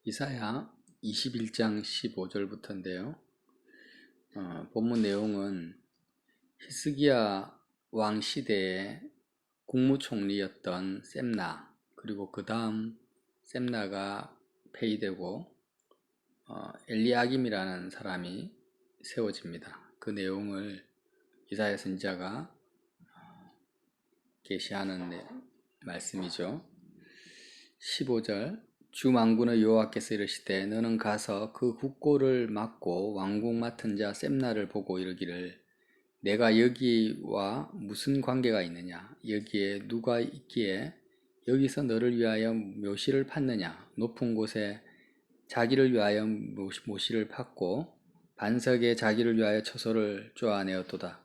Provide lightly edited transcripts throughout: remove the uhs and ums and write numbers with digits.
이사야 21장 15절부터인데요. 본문 내용은 히스기야 왕 시대에 국무총리였던 셈나, 그리고 그 다음 셈나가 폐위되고 엘리야김이라는 사람이 세워집니다. 그 내용을 이사야 선지자가 계시하는 말씀이죠. 15절 주 만군의 여호와께서 이르시되 너는 가서 그 국고를 맡고 왕궁 맡은 자 셈나를 보고 이르기를 내가 여기와 무슨 관계가 있느냐, 여기에 누가 있기에 여기서 너를 위하여 묘시를 팠느냐, 높은 곳에 자기를 위하여 묘시를 팠고 반석에 자기를 위하여 처소를 쪼아내었도다.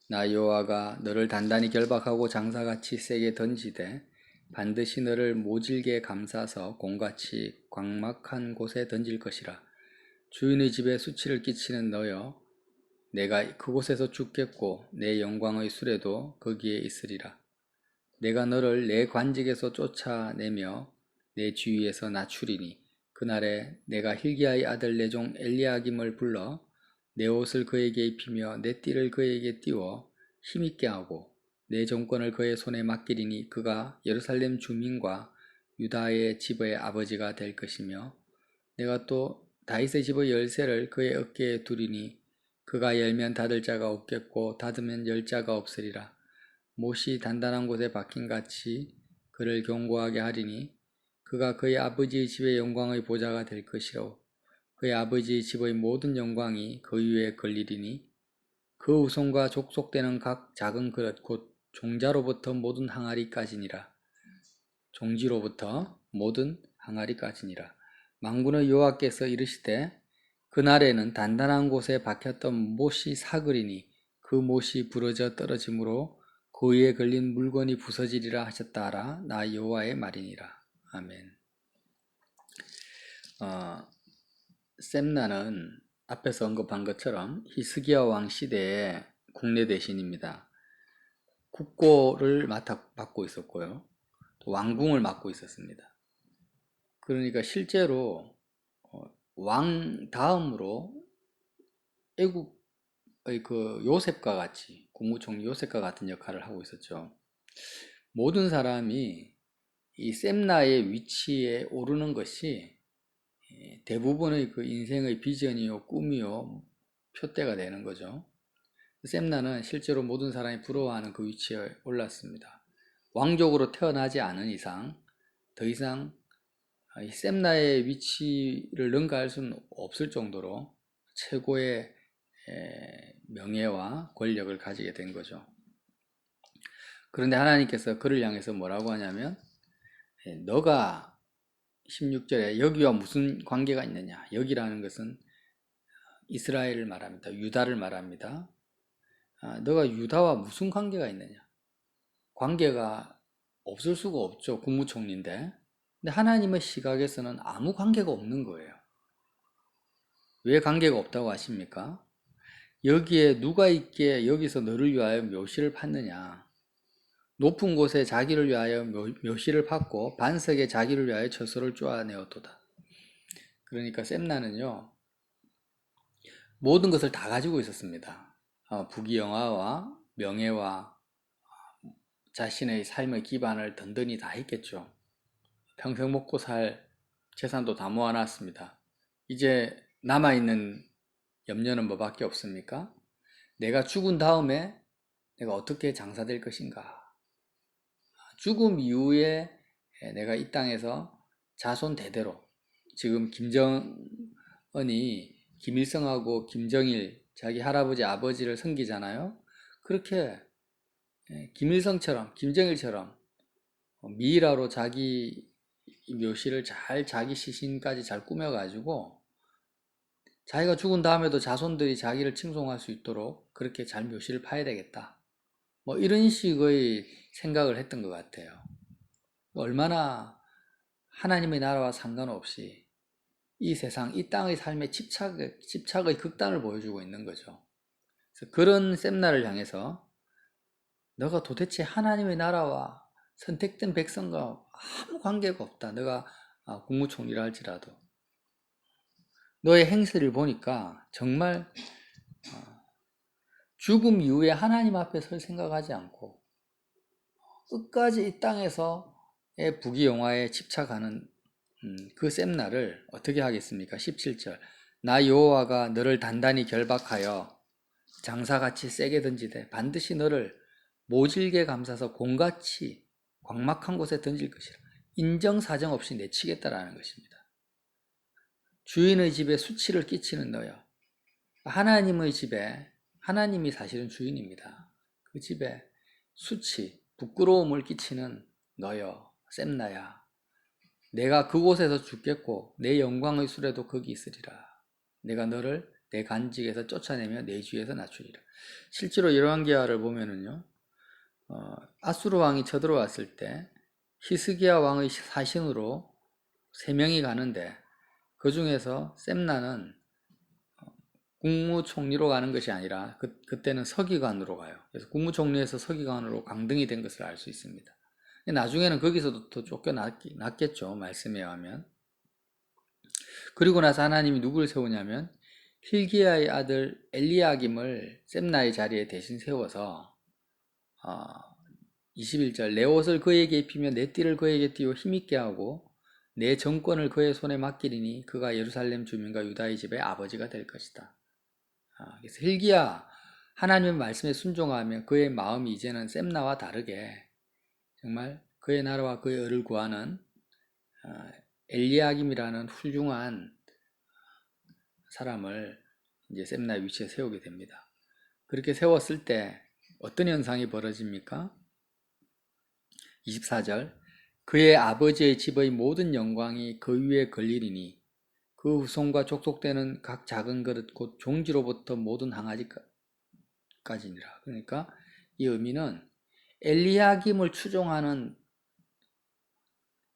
나 여호와가 너를 단단히 결박하고 장사같이 세게 던지되 반드시 너를 모질게 감싸서 공같이 광막한 곳에 던질 것이라. 주인의 집에 수치를 끼치는 너여, 내가 그곳에서 죽겠고 내 영광의 수레도 거기에 있으리라. 내가 너를 내 관직에서 쫓아내며 내 주위에서 낮추리니 그날에 내가 hil기야의 아들 내 종 엘리야김을 불러 내 옷을 그에게 입히며 내 띠를 그에게 띄워 힘있게 하고 내 정권을 그의 손에 맡기리니 그가 예루살렘 주민과 유다의 집의 아버지가 될 것이며 내가 또 다윗의 집의 열쇠를 그의 어깨에 두리니 그가 열면 닫을 자가 없겠고 닫으면 열 자가 없으리라. 못이 단단한 곳에 박힌같이 그를 견고하게 하리니 그가 그의 아버지의 집의 영광의 보좌가 될 것이요 그의 아버지의 집의 모든 영광이 그 위에 걸리리니 그 후손과 족속되는 각 작은 그릇 곧 종자로부터 모든 항아리까지니라. 종지로부터 모든 항아리까지니라. 만군의 여호와께서 이르시되 그날에는 단단한 곳에 박혔던 못이 사그리니 그 못이 부러져 떨어짐으로 그 위에 걸린 물건이 부서지리라 하셨다 하라. 나 여호와의 말이니라. 아멘. 셈나는 앞에서 언급한 것처럼 히스기야 왕 시대의 국내 대신입니다. 국고를 맡고 있었고요. 또 왕궁을 맡고 있었습니다. 그러니까 실제로 왕 다음으로 애국의 그 요셉과 같이, 국무총리 요셉과 같은 역할을 하고 있었죠. 모든 사람이 이 셈나의 위치에 오르는 것이 대부분의 그 인생의 비전이요, 꿈이요, 표대가 되는 거죠. 셈나는 실제로 모든 사람이 부러워하는 그 위치에 올랐습니다. 왕족으로 태어나지 않은 이상 더 이상 이 셈나의 위치를 능가할 수는 없을 정도로 최고의 명예와 권력을 가지게 된 거죠. 그런데 하나님께서 그를 향해서 뭐라고 하냐면 너가 16절에 여기와 무슨 관계가 있느냐, 여기라는 것은 이스라엘을 말합니다. 유다를 말합니다. 너가 유다와 무슨 관계가 있느냐, 관계가 없을 수가 없죠. 국무총리인데. 근데 하나님의 시각에서는 아무 관계가 없는 거예요. 왜 관계가 없다고 하십니까? 여기에 누가 있기에 여기서 너를 위하여 묘시를 팠느냐, 높은 곳에 자기를 위하여 묘시를 팠고 반석에 자기를 위하여 처소를 쪼아내었도다. 그러니까 셈나는요, 모든 것을 다 가지고 있었습니다. 부귀영화와 명예와 자신의 삶의 기반을 든든히 다 했겠죠. 평생 먹고 살 재산도 다 모아놨습니다. 이제 남아있는 염려는 뭐밖에 없습니까? 내가 죽은 다음에 내가 어떻게 장사될 것인가? 죽음 이후에 내가 이 땅에서 자손 대대로, 지금 김정은이 김일성하고 김정일 자기 할아버지 아버지를 섬기잖아요. 그렇게 김일성처럼 김정일처럼 미이라로 자기 묘시를 잘, 자기 시신까지 잘 꾸며가지고 자기가 죽은 다음에도 자손들이 자기를 칭송할 수 있도록 그렇게 잘 묘시를 파야 되겠다. 뭐 이런 식의 생각을 했던 것 같아요. 얼마나 하나님의 나라와 상관없이 이 세상, 이 땅의 삶의 집착의 극단을 보여주고 있는 거죠. 그래서 그런 셈나를 향해서 너가 도대체 하나님의 나라와 선택된 백성과 아무 관계가 없다. 너가 국무총리라 할지라도. 너의 행세를 보니까 정말 죽음 이후에 하나님 앞에 설 생각하지 않고 끝까지 이 땅에서의 부귀영화에 집착하는 그 셈나를 어떻게 하겠습니까? 17절 나 여호와가 너를 단단히 결박하여 장사같이 세게 던지되 반드시 너를 모질게 감싸서 공같이 광막한 곳에 던질 것이라. 인정사정 없이 내치겠다라는 것입니다. 주인의 집에 수치를 끼치는 너여. 하나님의 집에 하나님이 사실은 주인입니다. 그 집에 수치, 부끄러움을 끼치는 너여, 셈나야. 내가 그곳에서 죽겠고 내 영광의 수레도 거기 있으리라. 내가 너를 내 간직에서 쫓아내며 내 주에서 낮추리라. 실제로 열왕기하를 보면은요, 아수르 왕이 쳐들어왔을 때 히스기야 왕의 사신으로 3명이 가는데 그 중에서 셈나는 국무총리로 가는 것이 아니라 그때는 서기관으로 가요. 그래서 국무총리에서 서기관으로 강등이 된 것을 알 수 있습니다. 나중에는 거기서도 더 쫓겨났겠죠. 말씀에 의하면. 그리고 나서 하나님이 누구를 세우냐면 힐기야의 아들 엘리야김을 셈나의 자리에 대신 세워서 21절 내 옷을 그에게 입히며 내 띠를 그에게 띠워 힘있게 하고 내 정권을 그의 손에 맡기리니 그가 예루살렘 주민과 유다의 집의 아버지가 될 것이다. 그래서 힐기야 하나님의 말씀에 순종하며 그의 마음이 이제는 셈나와 다르게 정말 그의 나라와 그의 의를 구하는 엘리야김이라는 훌륭한 사람을 이제 셈나의 위치에 세우게 됩니다. 그렇게 세웠을 때 어떤 현상이 벌어집니까? 24절 그의 아버지의 집의 모든 영광이 그 위에 걸리리니 그 후손과 족속되는 각 작은 그릇 곧 종지로부터 모든 항아리까지니라. 그러니까 이 의미는 엘리야김을 추종하는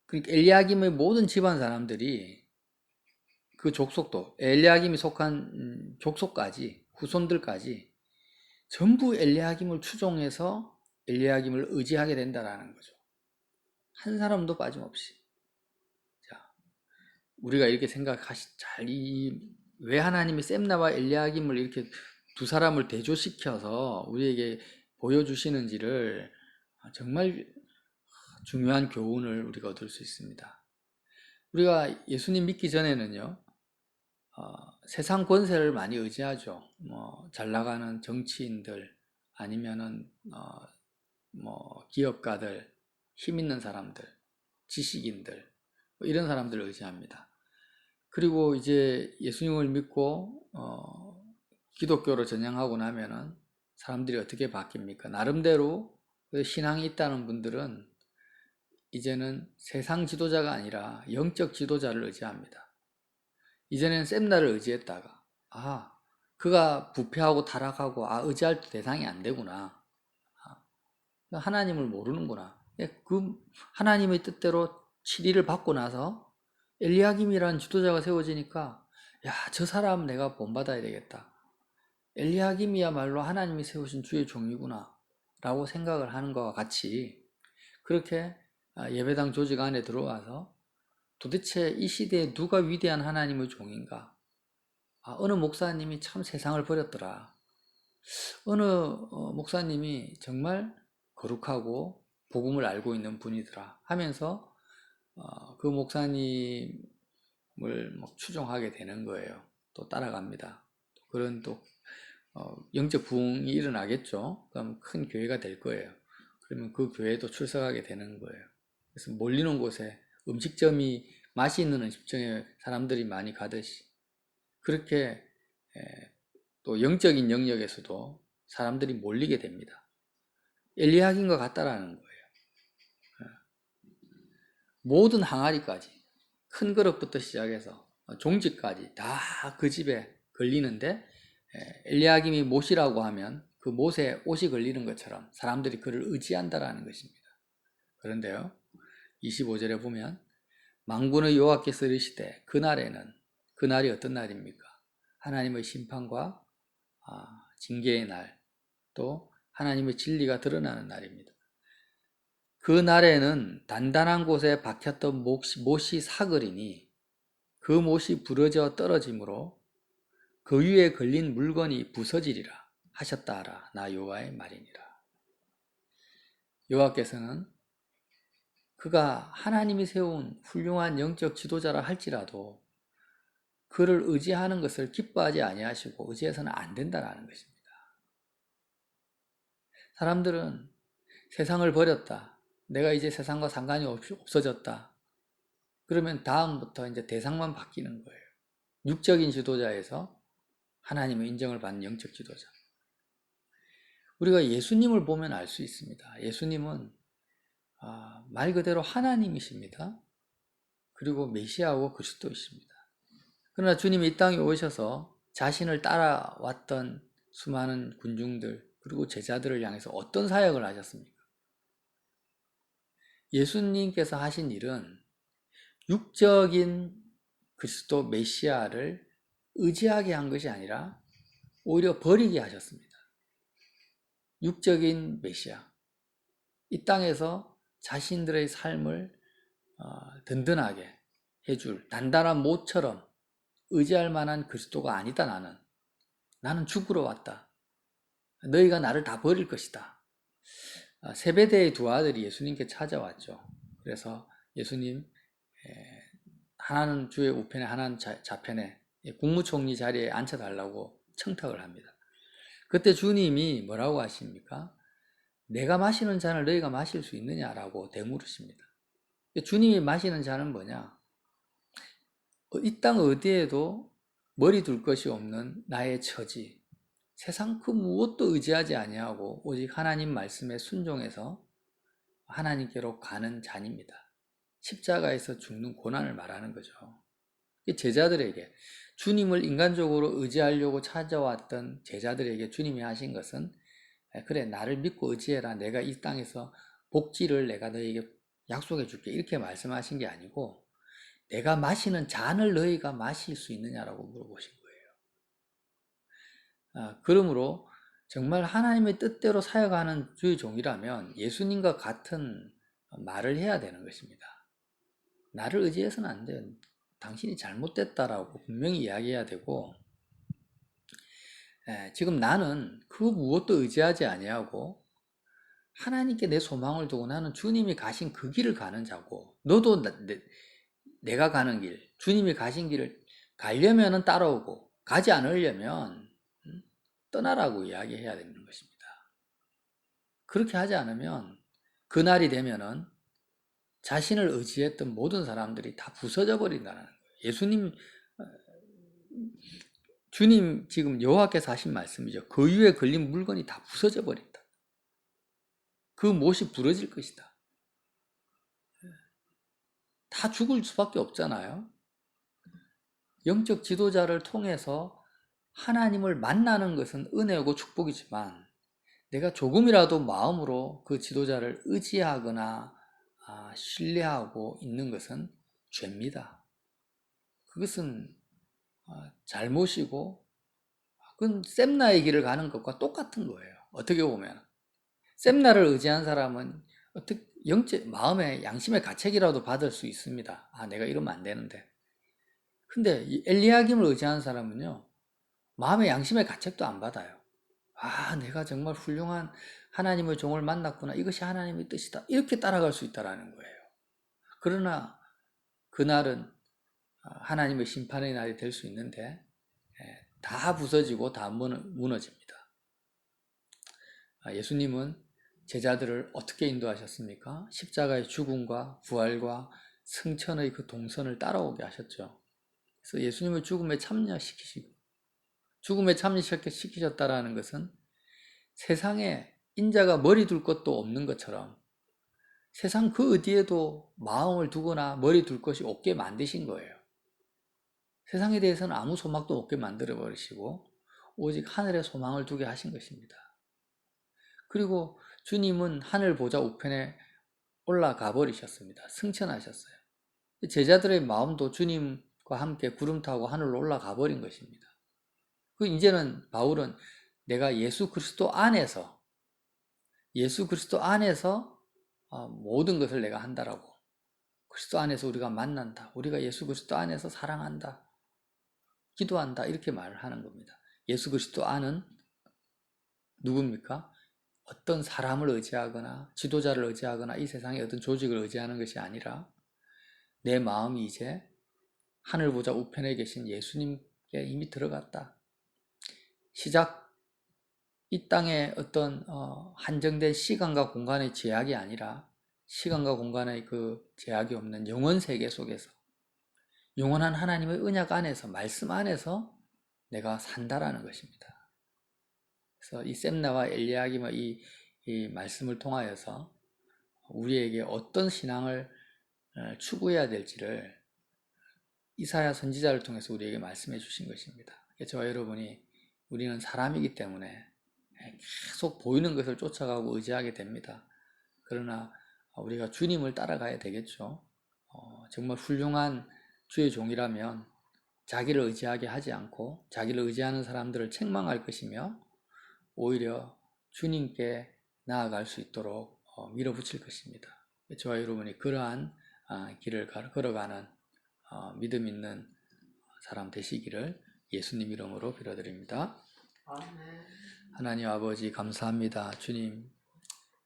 그러니까 엘리야김의 모든 집안 사람들이 그 족속도 엘리야김이 속한 족속까지 후손들까지 전부 엘리야김을 추종해서 엘리야김을 의지하게 된다라는 거죠. 한 사람도 빠짐없이. 자, 우리가 이렇게 왜 하나님이 셈나와 엘리야김을 이렇게 두 사람을 대조시켜서 우리에게 보여주시는지를 정말 중요한 교훈을 우리가 얻을 수 있습니다. 우리가 예수님 믿기 전에는요, 세상 권세를 많이 의지하죠. 잘 나가는 정치인들, 아니면은, 기업가들, 힘 있는 사람들, 지식인들, 이런 사람들을 의지합니다. 그리고 이제 예수님을 믿고, 기독교로 전향하고 나면은 사람들이 어떻게 바뀝니까? 나름대로 신앙이 있다는 분들은 이제는 세상 지도자가 아니라 영적 지도자를 의지합니다. 이전에는 셈나를 의지했다가 그가 부패하고 타락하고 의지할 대상이 안 되구나. 하나님을 모르는구나. 그 하나님의 뜻대로 7위를 받고 나서 엘리야김이라는 지도자가 세워지니까 저 사람 내가 본받아야 되겠다. 엘리야김이야말로 하나님이 세우신 주의 종이구나 라고 생각을 하는 것과 같이 그렇게 예배당 조직 안에 들어와서 도대체 이 시대에 누가 위대한 하나님의 종인가? 어느 목사님이 참 세상을 버렸더라. 어느 목사님이 정말 거룩하고 복음을 알고 있는 분이더라 하면서 그 목사님을 추종하게 되는 거예요. 또 따라갑니다. 그런 또 영적 부흥이 일어나겠죠. 그럼 큰 교회가 될 거예요. 그러면 그 교회도 출석하게 되는 거예요. 그래서 몰리는 곳에 음식점이 맛이 있는 음식점에 사람들이 많이 가듯이 그렇게 또 영적인 영역에서도 사람들이 몰리게 됩니다. 엘리야김과 같다라는 거예요. 모든 항아리까지 큰 그릇부터 시작해서 종지까지 다 그 집에 걸리는데 엘리야김이 못이라고 하면 그 못에 옷이 걸리는 것처럼 사람들이 그를 의지한다라는 것입니다. 그런데요 25절에 보면 만군의 여호와께서 이르시되 그날이 어떤 날입니까? 하나님의 심판과 징계의 날, 또 하나님의 진리가 드러나는 날입니다. 그 날에는 단단한 곳에 박혔던 못이 사그리니 그 못이 부러져 떨어지므로 그 위에 걸린 물건이 부서지리라 하셨다 하라. 나 여호와의 말이니라. 여호와께서는 그가 하나님이 세운 훌륭한 영적 지도자라 할지라도 그를 의지하는 것을 기뻐하지 아니하시고 의지해서는 안 된다는 것입니다. 사람들은 세상을 버렸다. 내가 이제 세상과 상관이 없어졌다. 그러면 다음부터 이제 대상만 바뀌는 거예요. 육적인 지도자에서 하나님의 인정을 받는 영적 지도자. 우리가 예수님을 보면 알 수 있습니다. 예수님은 말 그대로 하나님이십니다. 그리고 메시아고 그리스도이십니다. 그러나 주님이 이 땅에 오셔서 자신을 따라왔던 수많은 군중들 그리고 제자들을 향해서 어떤 사역을 하셨습니까? 예수님께서 하신 일은 육적인 그리스도 메시아를 의지하게 한 것이 아니라 오히려 버리게 하셨습니다. 육적인 메시아, 이 땅에서 자신들의 삶을 든든하게 해줄 단단한 못처럼 의지할 만한 그리스도가 아니다. 나는 죽으러 왔다. 너희가 나를 다 버릴 것이다. 세베대의 두 아들이 예수님께 찾아왔죠. 그래서 예수님, 하나는 주의 우편에 하나는 좌편에 국무총리 자리에 앉혀달라고 청탁을 합니다. 그때 주님이 뭐라고 하십니까? 내가 마시는 잔을 너희가 마실 수 있느냐라고 되물으십니다. 주님이 마시는 잔은 뭐냐? 이 땅 어디에도 머리 둘 것이 없는 나의 처지, 세상 그 무엇도 의지하지 아니하고 오직 하나님 말씀에 순종해서 하나님께로 가는 잔입니다. 십자가에서 죽는 고난을 말하는 거죠. 제자들에게, 주님을 인간적으로 의지하려고 찾아왔던 제자들에게 주님이 하신 것은, 그래, 나를 믿고 의지해라. 내가 이 땅에서 복지를 내가 너에게 약속해 줄게. 이렇게 말씀하신 게 아니고, 내가 마시는 잔을 너희가 마실 수 있느냐라고 물어보신 거예요. 그러므로 정말 하나님의 뜻대로 사역하는 주의 종이라면 예수님과 같은 말을 해야 되는 것입니다. 나를 의지해서는 안 돼요. 당신이 잘못됐다라고 분명히 이야기해야 되고, 지금 나는 그 무엇도 의지하지 아니하고 하나님께 내 소망을 두고 나는 주님이 가신 그 길을 가는 자고, 너도 내가 가는 길, 주님이 가신 길을 가려면 따라오고 가지 않으려면 떠나라고 이야기해야 되는 것입니다. 그렇게 하지 않으면 그날이 되면은 자신을 의지했던 모든 사람들이 다 부서져 버린다는 거예요. 주님 지금 여호와께서 하신 말씀이죠. 그 위에 걸린 물건이 다 부서져 버린다. 그 못이 부러질 것이다. 다 죽을 수밖에 없잖아요. 영적 지도자를 통해서 하나님을 만나는 것은 은혜고 축복이지만 내가 조금이라도 마음으로 그 지도자를 의지하거나 신뢰하고 있는 것은 죄입니다. 그것은 잘못이고 그건 셈나의 길을 가는 것과 똑같은 거예요. 어떻게 보면 셈나를 의지한 사람은 어떻게 마음의 양심의 가책이라도 받을 수 있습니다. 내가 이러면 안 되는데. 근데 엘리야김을 의지한 사람은요, 마음의 양심의 가책도 안 받아요. 내가 정말 훌륭한 하나님의 종을 만났구나. 이것이 하나님의 뜻이다. 이렇게 따라갈 수 있다는 거예요. 그러나 그날은 하나님의 심판의 날이 될 수 있는데 다 부서지고 다 무너집니다. 예수님은 제자들을 어떻게 인도하셨습니까? 십자가의 죽음과 부활과 승천의 그 동선을 따라오게 하셨죠. 그래서 예수님을 죽음에 참여시키시고, 죽음에 참여시키셨다라는 것은 세상에 인자가 머리 둘 것도 없는 것처럼 세상 그 어디에도 마음을 두거나 머리 둘 것이 없게 만드신 거예요. 세상에 대해서는 아무 소망도 없게 만들어 버리시고 오직 하늘에 소망을 두게 하신 것입니다. 그리고 주님은 하늘 보좌 우편에 올라가 버리셨습니다. 승천하셨어요. 제자들의 마음도 주님과 함께 구름 타고 하늘로 올라가 버린 것입니다. 이제는 바울은 내가 예수 그리스도 안에서 모든 것을 내가 한다라고 그리스도 안에서 우리가 만난다. 우리가 예수 그리스도 안에서 사랑한다. 기도한다. 이렇게 말을 하는 겁니다. 예수 그리스도 안은 누굽니까? 어떤 사람을 의지하거나 지도자를 의지하거나 이 세상의 어떤 조직을 의지하는 것이 아니라 내 마음이 이제 하늘 보좌 우편에 계신 예수님께 이미 들어갔다. 시작, 이 땅의 어떤 한정된 시간과 공간의 제약이 아니라 시간과 공간의 그 제약이 없는 영원 세계 속에서 영원한 하나님의 언약 안에서 말씀 안에서 내가 산다라는 것입니다. 그래서 이 셈나와 엘리야김의 이 말씀을 통하여서 우리에게 어떤 신앙을 추구해야 될지를 이사야 선지자를 통해서 우리에게 말씀해 주신 것입니다. 저와 여러분이 우리는 사람이기 때문에 계속 보이는 것을 쫓아가고 의지하게 됩니다. 그러나 우리가 주님을 따라가야 되겠죠. 정말 훌륭한 주의 종이라면 자기를 의지하게 하지 않고 자기를 의지하는 사람들을 책망할 것이며 오히려 주님께 나아갈 수 있도록 밀어붙일 것입니다. 저와 여러분이 그러한 길을 걸어가는 믿음 있는 사람 되시기를 예수님 이름으로 빌어드립니다. 하나님 아버지 감사합니다. 주님,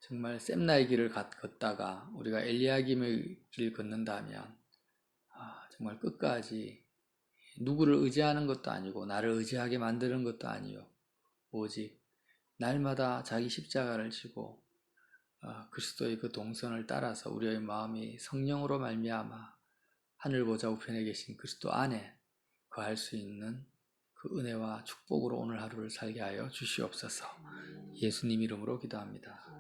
정말 셈나의 길을 걷다가 우리가 엘리야김의 길을 걷는다면 정말 끝까지 누구를 의지하는 것도 아니고 나를 의지하게 만드는 것도 아니요, 오직 날마다 자기 십자가를 지고 그리스도의 그 동선을 따라서 우리의 마음이 성령으로 말미암아 하늘 보좌 우편에 계신 그리스도 안에 거할 수 있는 그 은혜와 축복으로 오늘 하루를 살게 하여 주시옵소서. 예수님 이름으로 기도합니다.